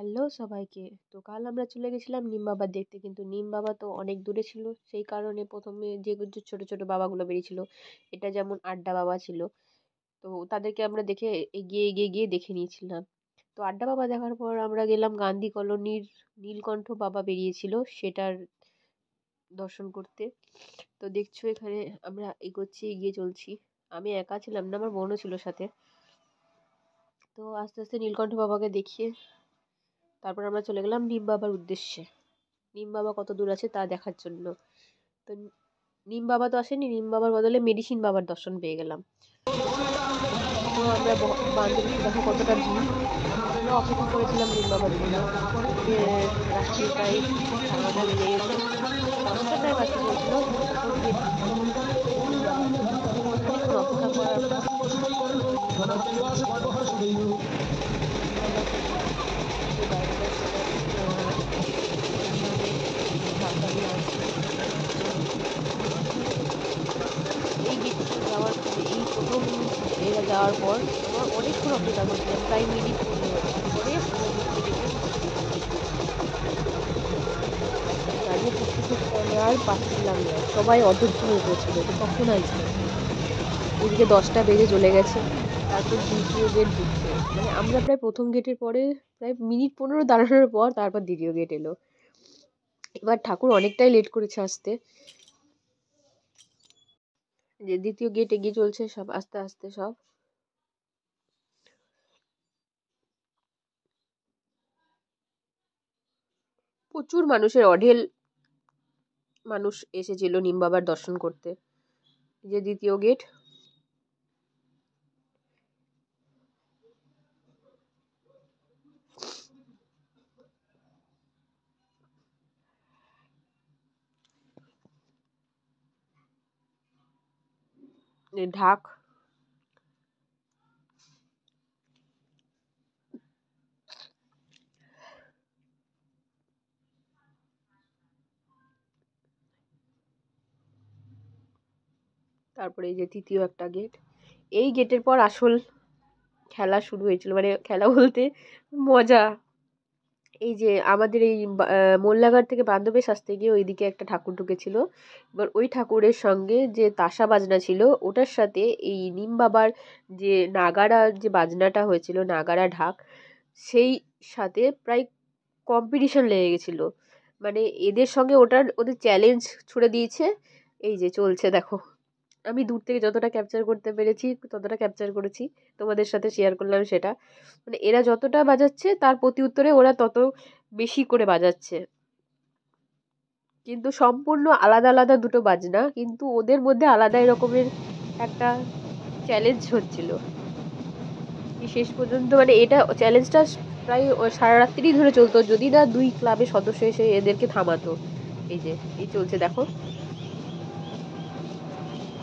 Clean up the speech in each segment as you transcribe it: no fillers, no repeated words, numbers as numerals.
Hello সবাইকে। তো কাল আমরা চলে গেছিলাম নিম বাবা দেখতে, কিন্তু নিম বাবা তো অনেক দূরে ছিল। সেই কারণে প্রথমে যে ছোট ছোট বাবাগুলো বেরিয়েছিল, এটা যেমন আড্ডা বাবা ছিল, তো তাদেরকে আমরা দেখে এগিয়ে এগিয়ে গিয়ে দেখে নিয়েছিলাম। তো আড্ডা বাবা দেখার পর আমরা গেলাম গান্ধী কলোনির নীলকণ্ঠ বাবা বেরিয়েছিল, সেটার দর্শন করতে। তো দেখছো এখানে আমরা এগোচ্ছি, এগিয়ে চলছি। আমি একা ছিলাম না, আমার বোনও ছিল সাথে। তো আস্তে আস্তে নীলকণ্ঠ বাবাকে দেখিয়ে তারপর আমরা চলে গেলাম নিম বাবার উদ্দেশ্যে। নিম বাবা কত দূর আছে তা দেখার জন্য। তো নিম বাবা তো আসেনি, নিম বাবার বদলে মেডিসিন বাবার দর্শন পেয়ে গেলাম। তো আমরা বান্ধবী দেখো কতটা ভিড়। আমরা অপেক্ষা করেছিলাম নিম বাবার জন্য। রাত্রি প্রায় 11টা বেজে গেছে, 10টা প্রায় বাজতে চলছিল। অনেকক্ষণ অপেক্ষা করার পর এই গেটটা যাওয়ার এই প্রথম এরা যাওয়ার পর আমার অনেকক্ষণ অপেক্ষা করছিলাম, প্রায় মিনিট 15 তারপরে দাঁড়িয়ে থাকতে থাকতে আর পাচ্ছিলাম না, সবাই অধৈর্য হয়ে পড়েছিল যে কখন আসবে। এদিকে 10টা বেজে চলে গেছে, তারপর দ্বিতীয় গেট ঢুকছে। মানে আমরা প্রায় প্রথম গেটের পরে প্রায় মিনিট 15 দাঁড়ানোর পর তারপর দ্বিতীয় গেট এলো। এবার ঠাকুর অনেকটাই লেট করেছে আসতে। যে দ্বিতীয় গেট এগিয়ে চলছে সব আস্তে আস্তে সব। প্রচুর মানুষের অঢেল মানুষ এসেছিল নিম বাবার দর্শন করতে। যে দ্বিতীয় গেট, ঢাক। তারপরে এই যে তৃতীয় একটা গেট। এই গেটের পর আসল খেলা শুরু হয়েছিল, মানে খেলা বলতে মজা। এই যে আমাদের এই মোল্লাঘাট থেকে বান্ধবের আসতে গিয়ে ওইদিকে একটা ঠাকুর ঢুকেছিল। এবার ওই ঠাকুরের সঙ্গে যে তাসা বাজনা ছিল ওটার সাথে এই নিম বাবার যে নাগারা যে বাজনাটা হয়েছিল, নাগারা ঢাক, সেই সাথে প্রায় কম্পিটিশন লেগে গেছিল। মানে এদের সঙ্গে ওদের চ্যালেঞ্জ ছুড়ে দিয়েছে। এই যে চলছে দেখো, আমি দূর থেকে যতটা ক্যাপচার করতে পেরেছি ততটা ক্যাপচার করেছি, তোমাদের সাথে শেয়ার করলাম সেটা। মানে এরা যতটা বাজাচ্ছে তার প্রতি উত্তরে ওরা তত বেশি করে বাজাচ্ছে, কিন্তু সম্পূর্ণ আলাদা আলাদা দুটো বাজনা, কিন্তু ওদের মধ্যে আলাদা রকমের একটা চ্যালেঞ্জ হচ্ছিল। শেষ পর্যন্ত মানে এটা চ্যালেঞ্জটা প্রায় সারা রাত্রি ধরে চলতো, যদি না 2 ক্লাবের সদস্য এসে এদেরকে থামাতো। এই যে এই চলছে দেখো,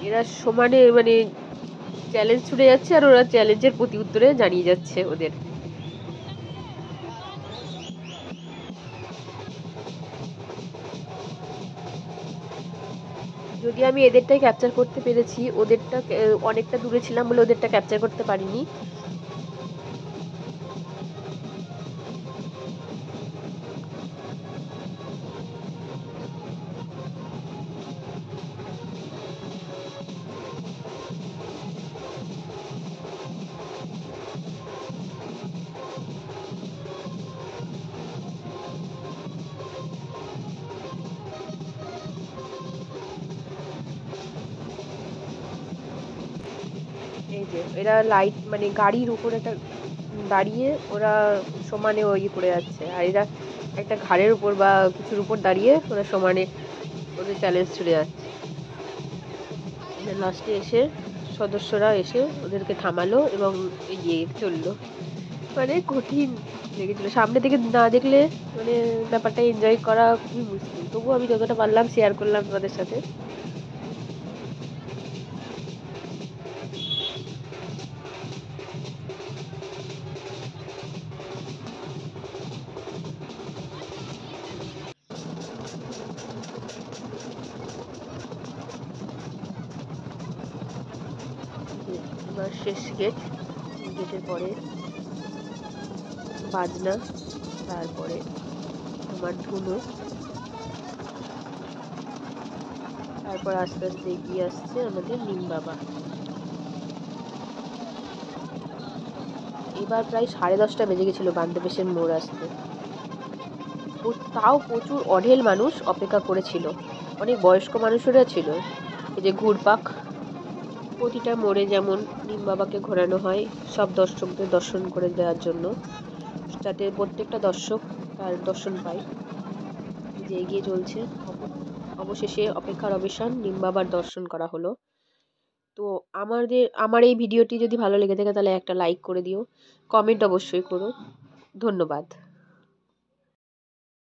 এরা সমানে মানে চ্যালেঞ্জ ছুটে যাচ্ছে আর ওরা চ্যালেঞ্জের প্রতি উত্তরে জানিয়ে যাচ্ছে ওদের। যদি আমি এদেরটাই ক্যাপচার করতে পেরেছি, ওদেরটা অনেকটা দূরে ছিলাম বলে ওদেরটা ক্যাপচার করতে পারিনি। এই যে এরা লাইট মানে গাড়ির উপর একটা দাঁড়িয়ে ওরা সমানে ওই করে যাচ্ছে, আর এরা একটা ঘাড়ের উপর বা কিছুর উপর দাঁড়িয়ে ওরা সমানে ওদের চ্যালেঞ্জ ছুড়ে যাচ্ছে। লাস্টে এসে সদস্যরা এসে ওদেরকে থামালো এবং এগিয়ে চললো। মানে কঠিন লেগেছিলো, সামনে থেকে না দেখলে মানে ব্যাপারটা এনজয় করা খুবই মুশকিল। তবুও আমি যতটা পারলাম শেয়ার করলাম তোমাদের সাথে। এবার শেষ গেট, গেটের পরে বাজনা তারপরে আমার ধুনো, তারপর আস্তে আস্তে এগিয়ে আসছে আমাদের নিম বাবা। এবার প্রায় 10:30 বেজে গেছিল বান্ধবেশের মোড় আসতে। তাও প্রচুর অঢেল মানুষ অপেক্ষা করেছিল, অনেক বয়স্ক মানুষেরা ছিল। এই যে ঘুরপাক, প্রতিটা মোড়ে যেমন নিম বাবাকে ঘোরানো হয় সব দর্শকদের দর্শন করে দেওয়ার জন্য, যাতে প্রত্যেকটা দর্শক তার দর্শন পায়। যে এগিয়ে চলছে, অবশেষে অপেক্ষার অবসান, নিম বাবার দর্শন করা হলো। তো আমার এই ভিডিওটি যদি ভালো লেগে থাকে তাহলে একটা লাইক করে দিও, কমেন্ট অবশ্যই করো। ধন্যবাদ।